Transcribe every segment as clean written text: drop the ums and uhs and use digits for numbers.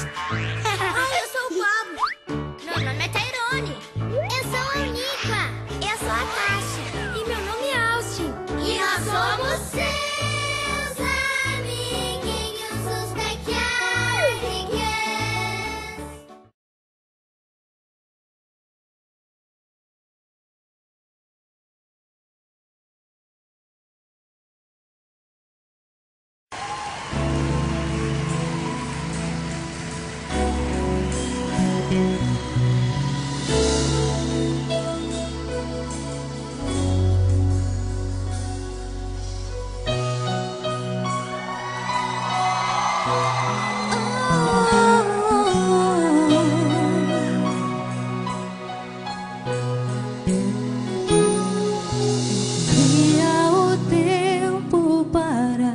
Ai, eu sou o Pablo. Meu nome é Tairone. Eu sou a Unica. Eu sou a Tasha. E meu nome é Austin. E nós somos seus amiguinhos, os Backyardigans. Cria o tempo para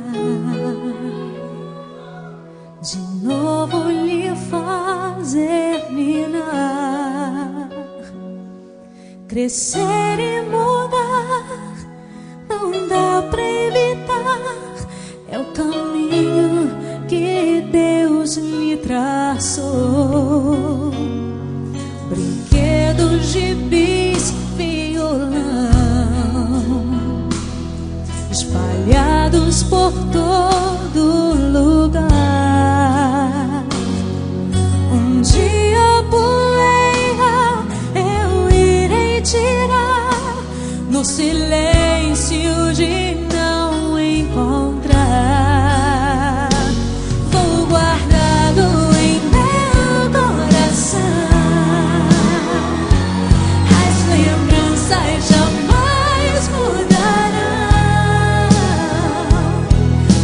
de novo lhe fazer minar, crescer e mudar, não dá pra evitar, é o caminho que Deus lhe traçou. Brinquedos, gibis, violão espalhados por todo lugar. Um dia a poeira eu irei tirar no silêncio de não encontrar. Vou guardá-lo em meu coração. As lembranças jamais mudarão,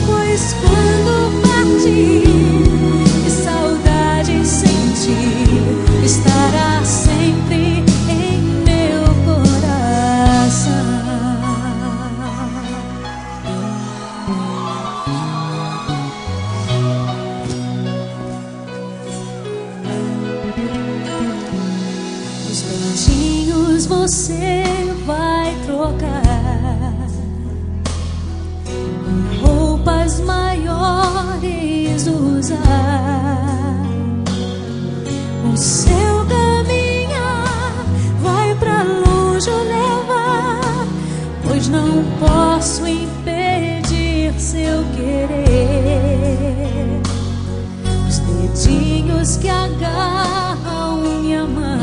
pois quando partir e saudade sentir, estará sempre em meu coração. Os dentinhos você vai trocar e roupas maiores usar. O seu caminhar vai pra longe o levar, pois não posso impedir seu querer. Os dedinhos que agarram minha mão,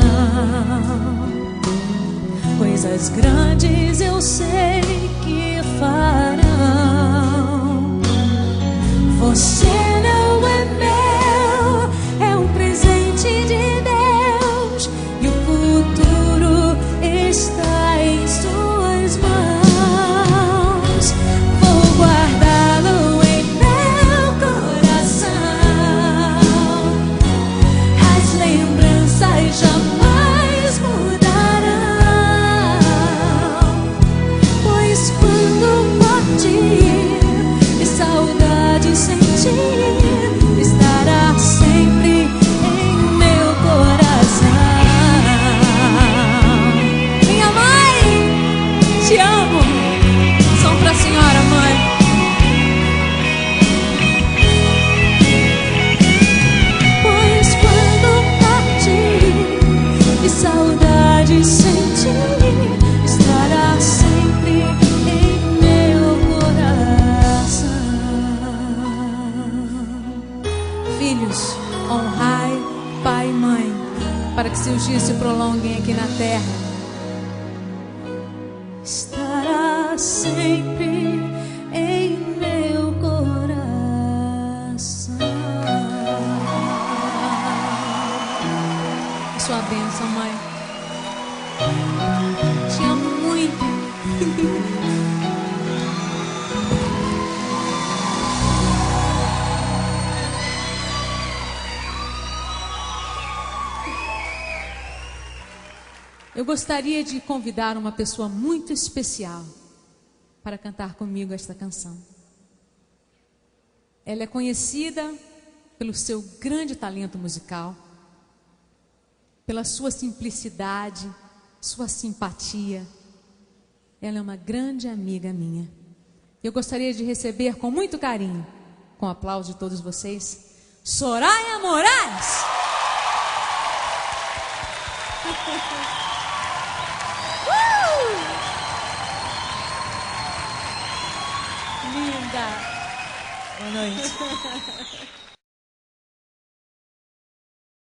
coisas grandes eu sei que farão. Você não é meu, é um presente de Deus, e o futuro está em suas mãos. Vou guardá-lo em meu coração. As lembranças jamais mudarão, pois quando partir e saudade sentir, estará sempre em meu coração. Minha mãe, te amo. Som pra senhora, mãe. Pois quando partir e saudade sentir, estará sempre em meu coração. Filhos, honrai pai e mãe, para que seus dias se prolonguem aqui na terra. Estará sempre em meu coração. Sua bênção, mãe. Te amo muito. Eu gostaria de convidar uma pessoa muito especial para cantar comigo esta canção. Ela é conhecida pelo seu grande talento musical, pela sua simplicidade, sua simpatia. Ela é uma grande amiga minha. Eu gostaria de receber com muito carinho, com o aplauso de todos vocês, Soraya Moraes. Linda. Boa noite.